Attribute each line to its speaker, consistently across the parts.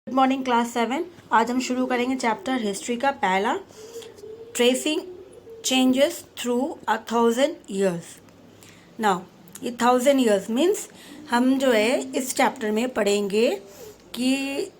Speaker 1: Good morning class 7। आज हम शुरू करेंगे चैप्टर हिस्ट्री का पहला, tracing changes through 1000 years. Now ये 1000 ईयर्स मीन्स हम जो है इस चैप्टर में पढ़ेंगे कि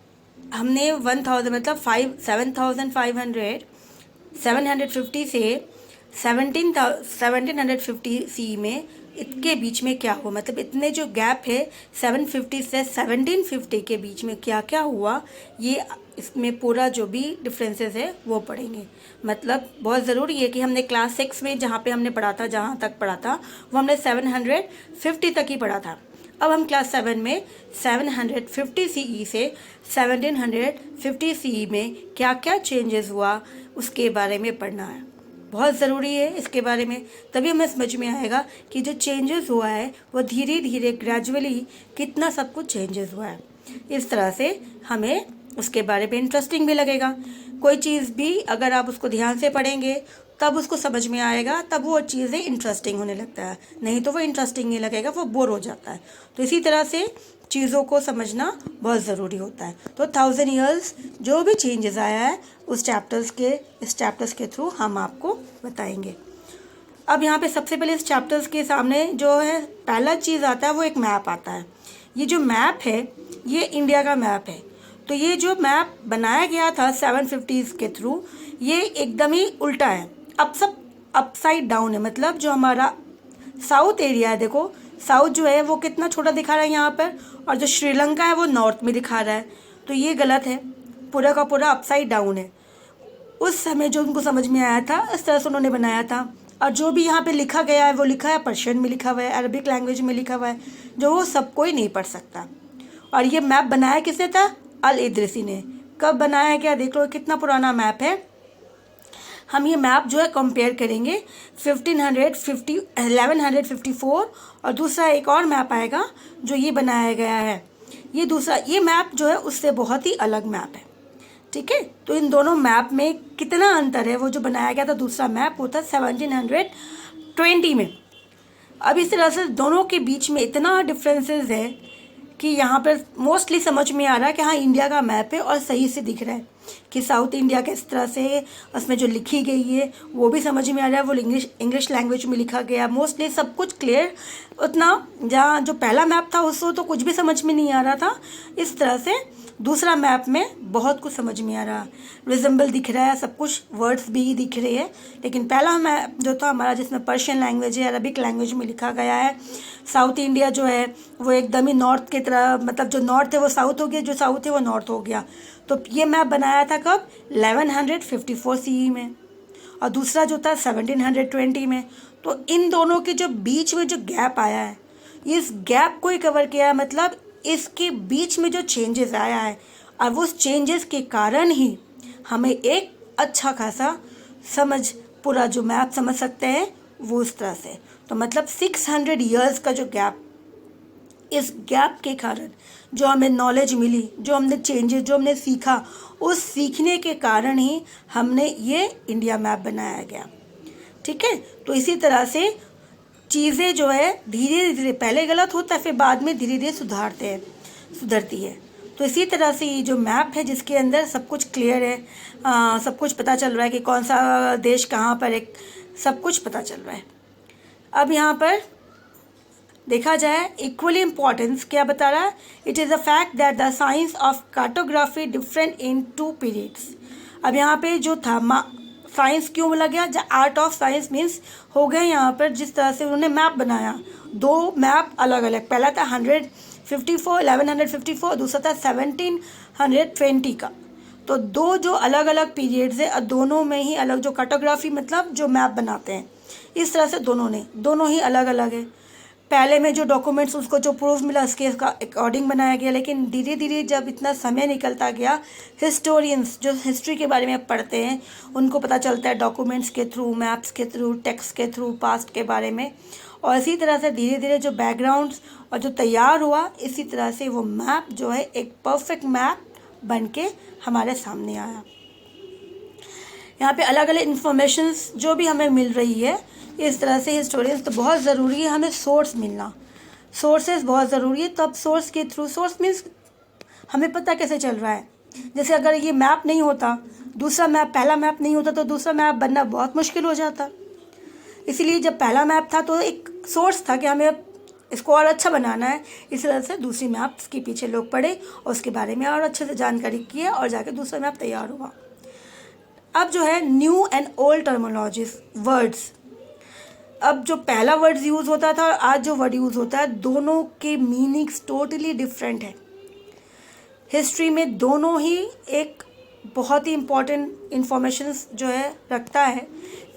Speaker 1: हमने 1000 मतलब 750 से 1750 सी में इसके बीच में क्या हुआ, मतलब इतने जो गैप है 750 से 1750 के बीच में क्या क्या हुआ, ये इसमें पूरा जो भी डिफरेंसेस है वो पढ़ेंगे। मतलब बहुत ज़रूरी है कि हमने क्लास 6 में जहाँ पे हमने पढ़ा था, जहाँ तक पढ़ा था वो हमने 750 तक ही पढ़ा था। अब हम क्लास 7 में 750 CE से 1750 CE में क्या क्या चेंजेस हुआ उसके बारे में पढ़ना है। बहुत ज़रूरी है इसके बारे में, तभी हमें समझ में आएगा कि जो चेंजेस हुआ है वो धीरे धीरे ग्रेजुअली कितना सब कुछ चेंजेस हुआ है। इस तरह से हमें उसके बारे में इंटरेस्टिंग भी लगेगा। कोई चीज़ भी अगर आप उसको ध्यान से पढ़ेंगे तब उसको समझ में आएगा, तब वो चीज़ें इंटरेस्टिंग होने लगता है, नहीं तो वो इंटरेस्टिंग नहीं लगेगा, वो बोर हो जाता है। तो इसी तरह से चीज़ों को समझना बहुत ज़रूरी होता है। तो 1000 ईयर्स जो भी चेंजेस आया है इस चैप्टर्स के थ्रू हम आपको बताएंगे। अब यहाँ पे सबसे पहले इस चैप्टर्स के सामने जो है पहला चीज़ आता है वो एक मैप आता है। ये जो मैप है ये इंडिया का मैप है। तो ये जो मैप बनाया गया था 750 के थ्रू, ये एकदम ही उल्टा है, अपसाइड डाउन है। मतलब जो हमारा साउथ एरिया है, देखो साउथ जो है वो कितना छोटा दिखा रहा है यहाँ पर, और जो श्रीलंका है वो नॉर्थ में दिखा रहा है। तो ये गलत है, पूरा का पूरा अपसाइड डाउन है। उस समय जो उनको समझ में आया था इस तरह से उन्होंने बनाया था। और जो भी यहाँ पे लिखा गया है वो लिखा है पर्शियन में, लिखा हुआ है अरबिक लैंग्वेज में लिखा हुआ है, जो वो सब कोई नहीं पढ़ सकता। और ये मैप बनाया किसने था? अल इदरिसी ने। कब बनाया क्या देख लो, कितना पुराना मैप है। हम ये मैप जो है कंपेयर करेंगे 1154, और दूसरा एक और मैप आएगा जो ये बनाया गया है। ये मैप जो है उससे बहुत ही अलग मैप है, ठीक है। तो इन दोनों मैप में कितना अंतर है, वो जो बनाया गया था दूसरा मैप वो था 1720 में। अब इस तरह से दोनों के बीच में इतना डिफरेंसेस है कि यहाँ पर मोस्टली समझ में आ रहा है कि हाँ इंडिया का मैप है और सही से दिख रहा है कि साउथ इंडिया किस तरह से उसमें जो लिखी गई है वो भी समझ में आ रहा है, वो इंग्लिश लैंग्वेज में लिखा गया, मोस्टली सब कुछ क्लियर। उतना जहाँ जो पहला मैप था उसको तो कुछ भी समझ में नहीं आ रहा था, इस तरह से दूसरा मैप में बहुत कुछ समझ में आ रहा, रिजेंबल दिख रहा है, सब कुछ वर्ड्स भी दिख रहे हैं। लेकिन पहला मैप जो था हमारा जिसमें पर्शियन लैंग्वेज है, अरबिक लैंग्वेज में लिखा गया है, साउथ इंडिया जो है वो एकदम ही नॉर्थ की तरह, मतलब जो नॉर्थ है वो साउथ हो गया, जो साउथ है वो नॉर्थ हो गया। तो ये मैप बनाया था कब? 1154 CE में, और दूसरा जो था 1720 में। तो इन दोनों के जो बीच में जो गैप आया है, इस गैप को ही कवर किया है। मतलब इसके बीच में जो चेंजेस आया है, और उस चेंजेस के कारण ही हमें एक अच्छा खासा पूरा जो मैप समझ सकते हैं वो इस तरह से। तो मतलब 600 ईयर्स का जो गैप, इस गैप के कारण जो हमें नॉलेज मिली, जो हमने चेंजेस जो हमने सीखा, उस सीखने के कारण ही हमने ये इंडिया मैप बनाया गया, ठीक है। तो इसी तरह से चीज़ें जो है धीरे धीरे पहले गलत होता है, फिर बाद में धीरे धीरे सुधरती है। तो इसी तरह से ये जो मैप है जिसके अंदर सब कुछ क्लियर है, सब कुछ पता चल रहा है कि कौन सा देश कहाँ पर है, सब कुछ पता चल रहा है। अब यहाँ पर देखा जाए इक्वली इम्पॉर्टेंस क्या बता रहा है, it is a fact that the science of cartography different in 2 periods. अब यहाँ पे जो था साइंस क्यों बोला गया? आर्ट ऑफ साइंस मीन्स हो गए यहाँ पर जिस तरह से उन्होंने मैप बनाया, 2 मैप अलग अलग, पहला था 1154, दूसरा था 1720 का। तो 2 जो अलग अलग पीरियड्स है, और दोनों में ही अलग जो कार्टोग्राफी मतलब जो मैप बनाते हैं, इस तरह से दोनों ही अलग अलग है। पहले में जो डॉक्यूमेंट्स उसको जो प्रूफ मिला उसके अकॉर्डिंग बनाया गया, लेकिन धीरे धीरे जब इतना समय निकलता गया, हिस्टोरियंस जो हिस्ट्री के बारे में पढ़ते हैं उनको पता चलता है डॉक्यूमेंट्स के थ्रू, मैप्स के थ्रू, टेक्स्ट के थ्रू पास्ट के बारे में। और इसी तरह से धीरे धीरे जो बैकग्राउंड्स और जो तैयार हुआ, इसी तरह से वो मैप जो है एक परफेक्ट मैप बन के हमारे सामने आया। यहाँ पे अलग अलग इन्फॉर्मेशंस जो भी हमें मिल रही है, इस तरह से हिस्टोरियंस तो बहुत ज़रूरी है, हमें सोर्स मिलना, सोर्सेज बहुत ज़रूरी है। तो अब सोर्स के थ्रू, सोर्स मीन्स हमें पता कैसे चल रहा है जैसे अगर ये मैप नहीं होता, दूसरा मैप, पहला मैप नहीं होता तो दूसरा मैप बनना बहुत मुश्किल हो जाता। इसीलिए जब पहला मैप था तो एक सोर्स था कि हमें इसको और अच्छा बनाना है, इस तरह से दूसरी मैप्स के पीछे लोग पढ़े और उसके बारे में और अच्छे से जानकारी किए और जाके दूसरा मैप तैयार हुआ। अब जो है new and old terminologies, words, अब जो पहला वर्ड्स यूज़ होता था और आज जो वर्ड यूज़ होता है, दोनों के मीनिंग्स टोटली डिफरेंट है। हिस्ट्री में दोनों ही एक बहुत ही इम्पॉर्टेंट इंफॉर्मेशन जो है रखता है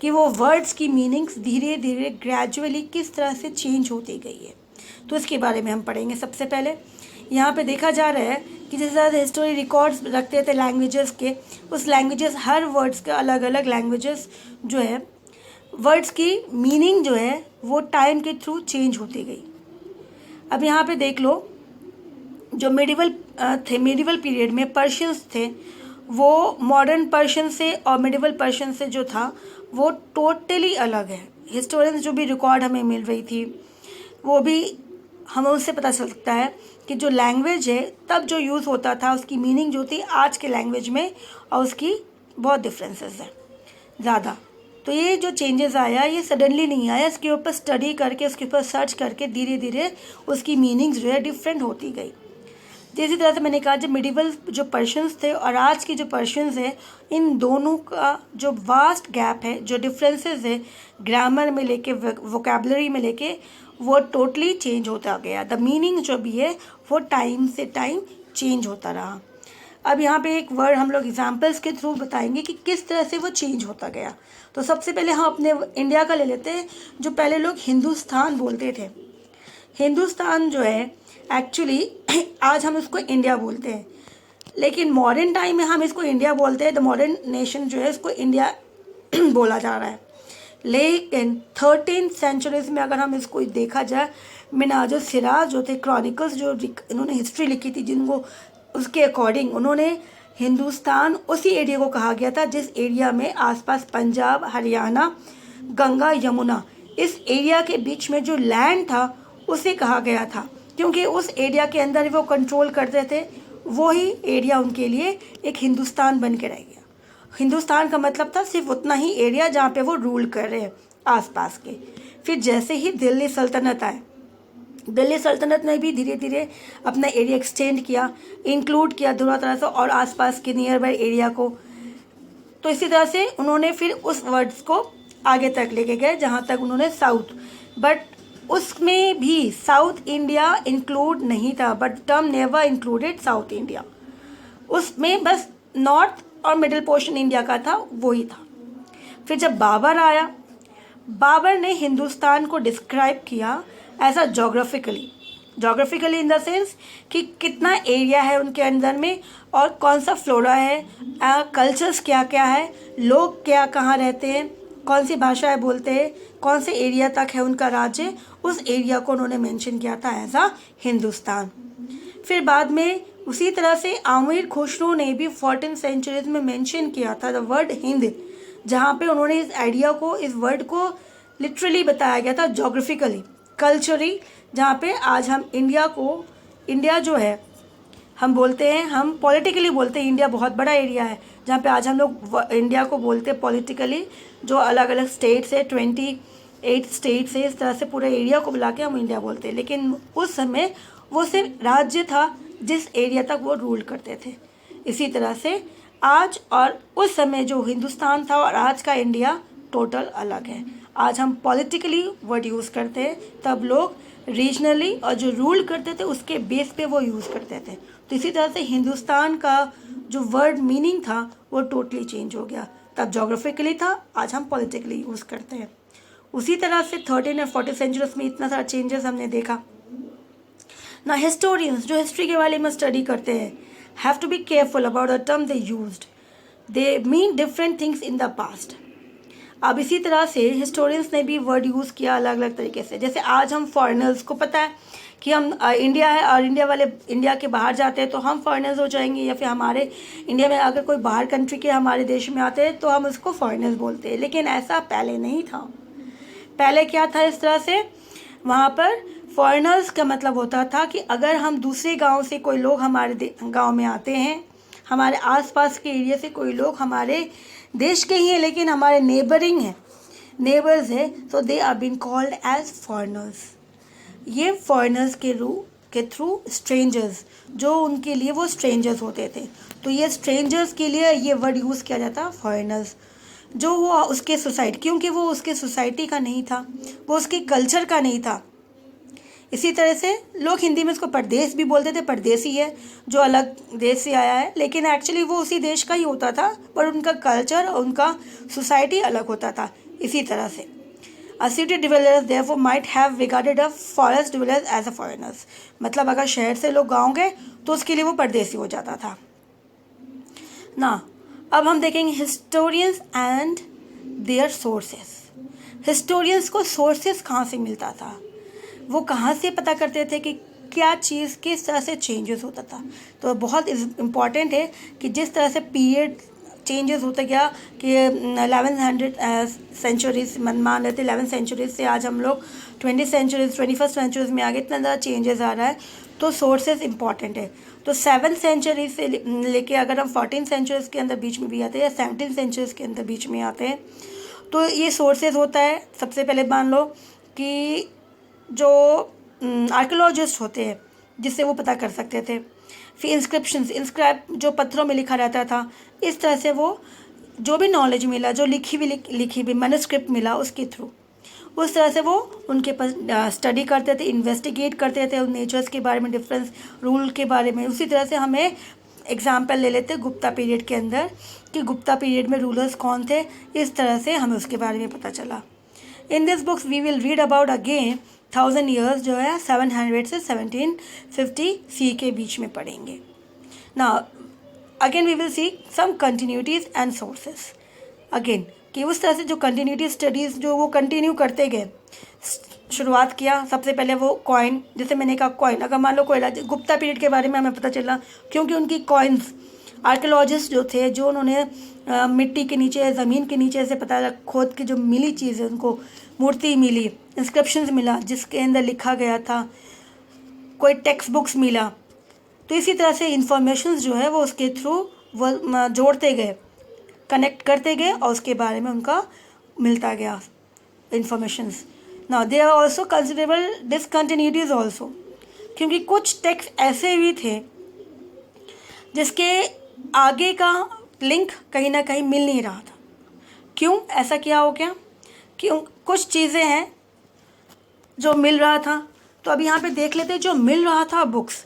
Speaker 1: कि वो वर्ड्स की मीनिंग्स धीरे धीरे ग्रेजुअली किस तरह से चेंज होती गई है। तो इसके बारे में हम पढ़ेंगे। सबसे पहले यहाँ पे देखा जा रहा है कि जैसे हिस्टोरी रिकॉर्ड्स रखते थे लैंग्वेजेस के, उस लैंग्वेजेस, हर वर्ड्स के अलग अलग लैंग्वेजेस जो है, वर्ड्स की मीनिंग जो है वो टाइम के थ्रू चेंज होती गई। अब यहाँ पे देख लो, जो मेडिवल पीरियड में पर्शियंस थे, वो मॉडर्न पर्शियन से और मेडिवल पर्शियन से जो था वो टोटली अलग है। हिस्टोरियंस जो भी रिकॉर्ड हमें मिल रही थी वो भी हमें उससे पता चल सकता है कि जो लैंग्वेज है तब जो यूज़ होता था उसकी मीनिंग जो थी आज के लैंग्वेज में और उसकी बहुत डिफरेंसेस है ज़्यादा। तो ये जो चेंजेस आया ये सडनली नहीं आया, इसके ऊपर स्टडी करके, उसके ऊपर सर्च करके धीरे धीरे उसकी मीनिंग्स जो है डिफरेंट होती गई। इसी तरह से मैंने कहा जब मिडिवल जो पर्शियंस थे और आज के जो पर्शियंस हैं, इन दोनों का जो वास्ट गैप है, जो डिफरेंसेस है ग्रामर में लेके, वोकेबलरी में लेके, वो टोटली चेंज होता गया। द मीनिंग जो भी है वो टाइम से टाइम चेंज होता रहा। अब यहाँ पे एक वर्ड हम लोग एग्जाम्पल्स के थ्रू बताएंगे कि किस तरह से वो चेंज होता गया। तो सबसे पहले हम अपने इंडिया का ले लेते हैं। जो पहले लोग हिंदुस्तान बोलते थे, हिंदुस्तान जो है एक्चुअली आज हम इसको इंडिया बोलते हैं, लेकिन मॉडर्न टाइम में हम इसको इंडिया बोलते हैं। द मॉडर्न नेशन जो है इसको इंडिया बोला जा रहा है। लेकिन 13th सेंचुरीज में अगर हम इसको देखा जाए, मिनाज सिराज जो थे, क्रॉनिकल्स जो इन्होंने हिस्ट्री लिखी थी, जिनको उसके अकॉर्डिंग उन्होंने हिंदुस्तान उसी एरिया को कहा गया था जिस एरिया में आसपास पंजाब, हरियाणा, गंगा, यमुना, इस एरिया के बीच में जो लैंड था उसे कहा गया था, क्योंकि उस एरिया के अंदर वो कंट्रोल करते थे। वही एरिया उनके लिए एक हिंदुस्तान बन के रह गया। हिंदुस्तान का मतलब था सिर्फ उतना ही एरिया जहाँ पे वो रूल कर रहे हैं आसपास के। फिर जैसे ही दिल्ली सल्तनत आए, दिल्ली सल्तनत ने भी धीरे धीरे अपना एरिया एक्सटेंड किया, इंक्लूड किया दोनों तरह से और आसपास के नियर बाय एरिया को। तो इसी तरह से उन्होंने फिर उस वर्ड्स को आगे तक लेके गए जहाँ तक उन्होंने साउथ, बट उसमें भी साउथ इंडिया इंक्लूड नहीं था, but term never included south India. उसमें बस नॉर्थ और मिडिल पोर्शन इंडिया का था, वही था। फिर जब बाबर आया, बाबर ने हिंदुस्तान को डिस्क्राइब किया as a geographically in the sense कि कितना एरिया है उनके अंदर में और कौन सा फ्लोरा है, कल्चर्स क्या क्या है, लोग क्या कहाँ रहते हैं, कौन सी भाषाएं बोलते हैं, कौन से एरिया तक है उनका राज्य, उस एरिया को उन्होंने मेंशन किया था एज अ हिंदुस्तान। फिर बाद में उसी तरह से आमिर खुसरो ने भी 14th सेंचुरीज में मेंशन किया था द वर्ड हिंद, जहाँ पे उन्होंने इस आइडिया को, इस वर्ड को लिटरली बताया गया था जोग्राफिकली, कल्चरली, जहाँ पे आज हम इंडिया को, इंडिया जो है हम बोलते हैं, हम पॉलिटिकली बोलते हैं इंडिया बहुत बड़ा एरिया है, जहाँ पे आज हम लोग इंडिया को बोलते हैं पॉलिटिकली, जो अलग अलग स्टेट्स है, 28 स्टेट्स है, इस तरह से पूरे एरिया को बुला के हम इंडिया बोलते हैं। लेकिन उस समय वो सिर्फ राज्य था जिस एरिया तक वो रूल करते थे। इसी तरह से आज और उस समय जो हिंदुस्तान था और आज का इंडिया टोटल अलग है। आज हम पॉलिटिकली वर्ड यूज़ करते हैं, तब लोग रीजनली और जो रूल करते थे उसके बेस पे वो यूज़ करते थे। तो इसी तरह से हिंदुस्तान का जो वर्ड मीनिंग था वो टोटली चेंज हो गया। तब जोग्राफिकली था, आज हम पॉलिटिकली यूज़ करते हैं। उसी तरह से 13 और 14 सेंचुरीज में इतना सारा चेंजेस हमने देखा ना। हिस्टोरियंस जो हिस्ट्री के बारे में स्टडी करते हैं have to be careful about the term they used, they mean different things in the past. अब इसी तरह से हिस्टोरियंस ने भी वर्ड यूज़ किया अलग अलग तरीके से। जैसे आज हम फॉरेनर्स को पता है कि हम इंडिया है और इंडिया वाले इंडिया के बाहर जाते हैं तो हम फॉरेनर्स हो जाएंगे, या फिर हमारे इंडिया में अगर कोई बाहर कंट्री के हमारे देश में आते हैं तो हम उसको फॉरेनर्स बोलते हैं। लेकिन ऐसा पहले नहीं था। पहले क्या था, इस तरह से वहाँ पर फॉरेनर्स का मतलब होता था कि अगर हम दूसरे गांव से कोई लोग हमारे गांव में आते हैं, हमारे आसपास के एरिया से कोई लोग हमारे देश के ही हैं लेकिन हमारे नेबरिंग हैं, नेबर्स है, तो they are been called as foreigners. ये फॉरेनर्स के थ्रू स्ट्रेंजर्स, जो उनके लिए वो स्ट्रेंजर्स होते थे, तो ये स्ट्रेंजर्स के लिए ये वर्ड यूज़ किया जाता फॉरेनर्स। जो वो उसके सोसाइटी, क्योंकि वो उसके सोसाइटी का नहीं था, वो उसके कल्चर का नहीं था। इसी तरह से लोग हिंदी में उसको परदेश भी बोलते थे, परदेसी है जो अलग देश से आया है, लेकिन एक्चुअली वो उसी देश का ही होता था, पर उनका कल्चर और उनका सोसाइटी अलग होता था। इसी तरह से A city dwellers therefore might have regarded a forest dwellers as a foreigners। मतलब अगर शहर से लोग गाँव गए तो उसके लिए वो परदेसी हो जाता था ना। अब हम देखेंगे historians and their sources. Historians को सोर्सेस कहाँ से मिलता था, वो कहाँ से पता करते थे कि क्या चीज़ किस तरह से चेंजेस होता था। तो बहुत इम्पॉर्टेंट है कि जिस तरह से पीरियड चेंजेस होता गया कि 1100 सेंचुरीज मान लेते 11 सेंचुरीज से आज हम लोग 20 सेंचुरीज 21st सेंचुरीज में आगे इतना ज़्यादा चेंजेस आ रहा है, तो सोर्सेज इंपॉर्टेंट है। तो 7 सेंचुरी से लेके अगर हम 14 सेंचुरीज के अंदर बीच में भी आते हैं या 17 सेंचुरीज के अंदर बीच में आते हैं, तो ये सोर्सेज होता है। सबसे पहले मान लो कि जो आर्कियोलॉजिस्ट होते हैं जिससे वो पता कर सकते थे, फिर इंस्क्राइब जो पत्थरों में लिखा रहता था, इस तरह से वो जो भी नॉलेज मिला, जो लिखी भी मैन्युस्क्रिप्ट मिला उसके थ्रू, उस तरह से वो उनके पास स्टडी करते थे, इन्वेस्टिगेट करते थे उन नेचर्स के बारे में, डिफरेंस रूल के बारे में। उसी तरह से हमें एग्जाम्पल ले लेते गुप्ता पीरियड के अंदर कि गुप्ता पीरियड में रूलर्स कौन थे, इस तरह से हमें उसके बारे में पता चला। In this books we will read about again 1000 years जो है 700 से 1750 सी के बीच में पढ़ेंगे ना। Again we will see some continuities and sources again, कि उस तरह से जो कंटिन्यूटी स्टडीज़ जो वो कंटिन्यू करते गए। शुरुआत किया सबसे पहले वो कॉइन, जैसे मैंने कहा कॉइन, अगर मान लो कोई गुप्ता पीरियड के बारे में हमें पता चला क्योंकि उनकी कॉइन्स आर्कियोलॉजिस्ट जो थे, जो उन्होंने मिट्टी के नीचे, ज़मीन के नीचे से पता खोद के जो मिली चीज़ें, उनको मूर्ति मिली, इंस्क्रिप्शंस मिला जिसके अंदर लिखा गया था, कोई टेक्स्ट बुक्स मिला, तो इसी तरह से इंफॉर्मेशन जो है वो उसके थ्रू वो जोड़ते गए, कनेक्ट करते गए और उसके बारे में उनका मिलता गया informations. Now there are also considerable discontinuities also, क्योंकि कुछ टेक्स्ट ऐसे भी थे जिसके आगे का लिंक कहीं ना कहीं मिल नहीं रहा था। क्यों ऐसा क्या हो गया? क्यों कुछ चीज़ें हैं जो मिल रहा था, तो अभी यहाँ पे देख लेते हैं। जो मिल रहा था बुक्स,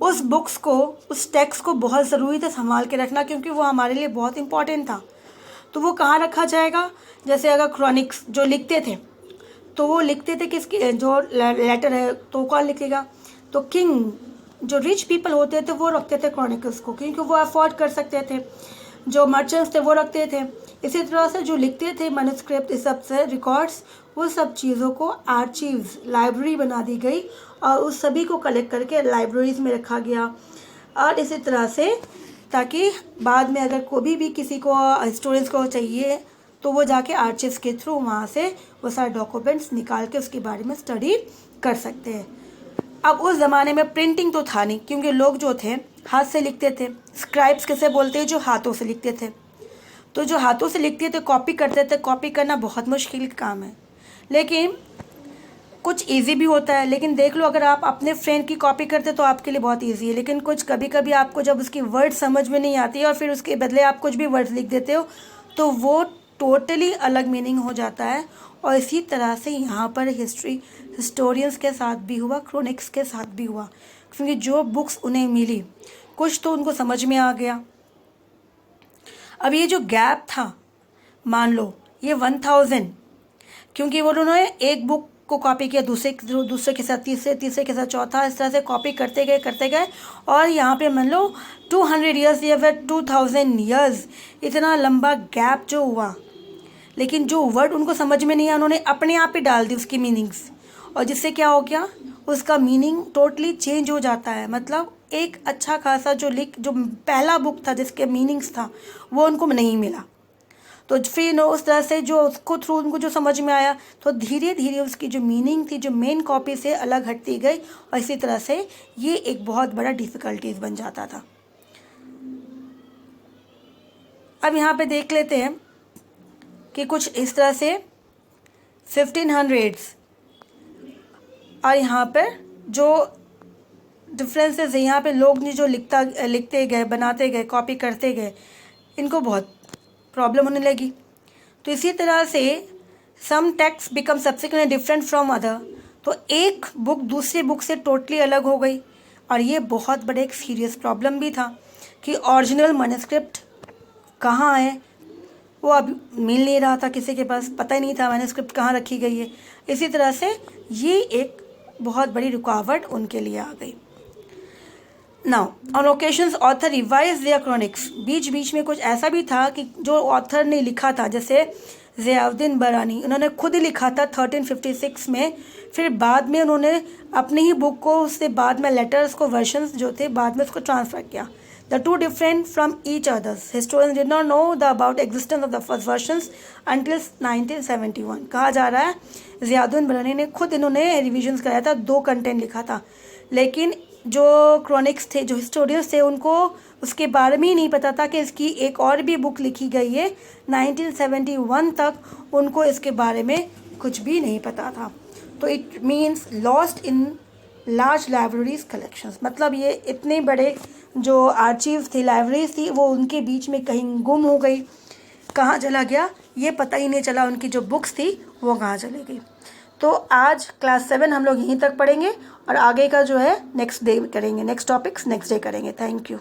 Speaker 1: उस बुक्स को, उस टेक्स्ट को बहुत ज़रूरी था संभाल के रखना, क्योंकि वो हमारे लिए बहुत इम्पॉर्टेंट था। तो वो कहाँ रखा जाएगा? जैसे अगर क्रॉनिक्स जो लिखते थे, तो वो लिखते थे किसके, जो लेटर है तो कौन लिखेगा? तो किंग, जो रिच पीपल होते थे वो रखते थे क्रॉनिकल्स को, क्योंकि वो अफोर्ड कर सकते थे। जो मर्चेंट्स थे वो रखते थे। इसी तरह से जो लिखते थे मैन्युस्क्रिप्ट, इस सब से रिकॉर्ड्स, वो सब चीज़ों को आर्चीव्स, लाइब्रेरी बना दी गई और उस सभी को कलेक्ट करके लाइब्रेरीज में रखा गया। और इसी तरह से ताकि बाद में अगर कोई भी किसी को, स्टूडेंट्स को चाहिए, तो वो जाके आर्चिव्स के थ्रू वहाँ से वो सारे डॉक्यूमेंट्स निकाल के उसके बारे में स्टडी कर सकते हैं। अब उस ज़माने में प्रिंटिंग तो था नहीं, क्योंकि लोग जो थे हाथ से लिखते थे। स्क्राइब्स किसे बोलते हैं? जो हाथों से लिखते थे। तो जो हाथों से लिखते थे, कॉपी करते थे। कॉपी करना बहुत मुश्किल काम है, लेकिन कुछ इजी भी होता है। लेकिन देख लो, अगर आप अपने फ्रेंड की कॉपी करते तो आपके लिए बहुत इजी है, लेकिन कुछ कभी कभी आपको जब उसकी वर्ड समझ में नहीं आती है और फिर उसके बदले आप कुछ भी वर्ड्स लिख देते हो, तो वो टोटली अलग मीनिंग हो जाता है। और इसी तरह से यहाँ पर हिस्टोरियंस के साथ भी हुआ, क्रोनिक्स के साथ भी हुआ, क्योंकि जो बुक्स उन्हें मिली, कुछ तो उनको समझ में आ गया। अब ये जो गैप था, मान लो ये 1000, क्योंकि वो उन्होंने एक बुक को कॉपी किया, दूसरे के साथ तीसरे के साथ चौथा, इस तरह से कॉपी करते गए और यहाँ पे मान लो 200 ईयर्स या फिर 2000 ईयर्स, इतना लंबा गैप जो हुआ, लेकिन जो वर्ड उनको समझ में नहीं आया, उन्होंने अपने आप ही डाल दी उसकी मीनिंग्स, और जिससे क्या हो गया, उसका मीनिंग टोटली चेंज हो जाता है। मतलब एक अच्छा खासा जो पहला बुक था जिसके मीनिंग्स था, वो उनको नहीं मिला। तो फिर उस तरह से जो उसको थ्रू उनको जो समझ में आया, तो धीरे धीरे उसकी जो मीनिंग थी, जो मेन कॉपी से अलग हटती गई, और इसी तरह से ये एक बहुत बड़ा डिफ़िकल्टीज बन जाता था। अब यहाँ पे देख लेते हैं कि कुछ इस तरह से 1500s और यहाँ पर जो डिफरेंसेस है, यहाँ पे लोग ने जो लिखते गए, बनाते गए, कॉपी करते गए, इनको बहुत प्रॉब्लम होने लगी। तो इसी तरह से some text become subsequently different from other, तो एक बुक दूसरी बुक से टोटली अलग हो गई। और ये बहुत बड़े एक सीरियस प्रॉब्लम भी था कि ओरिजिनल मैन्युस्क्रिप्ट कहाँ है, वो अब मिल नहीं रहा था, किसी के पास पता ही नहीं था मैन्युस्क्रिप्ट कहाँ रखी गई है। इसी तरह से ये एक बहुत बड़ी रुकावट उनके लिए आ गई। Now on occasions author revise their chronicles, बीच बीच में कुछ ऐसा भी था कि जो ऑथर ने लिखा था, जैसे ज़ियाउद्दीन बरानी, उन्होंने खुद ही लिखा था 1356 में, फिर बाद में उन्होंने अपनी ही बुक को, उससे बाद में लेटर्स को, वर्शंस जो थे, बाद में उसको ट्रांसफ़र किया। The two different from each others, historians did not know the about existence of the first versions until 1971। कहा जा रहा है ज़ियाउद्दीन बरानी ने खुद, इन्होंने रिविजन्स कराया था, 2 कंटेंट लिखा था, लेकिन जो क्रॉनिक्स थे, जो हिस्टोरियंस थे, उनको उसके बारे में ही नहीं पता था कि इसकी एक और भी बुक लिखी गई है। 1971 तक उनको इसके बारे में कुछ भी नहीं पता था। तो it means lost in large libraries collections, मतलब ये इतने बड़े जो आर्चीव थे, लाइब्रेरीज थी, वो उनके बीच में कहीं गुम हो गई, कहाँ चला गया ये पता ही नहीं चला, उनकी जो बुक्स थी वो कहाँ चली गई। तो आज क्लास 7 हम लोग यहीं तक पढ़ेंगे और आगे का जो है नेक्स्ट डे करेंगे, नेक्स्ट टॉपिक्स नेक्स्ट डे करेंगे। Thank you.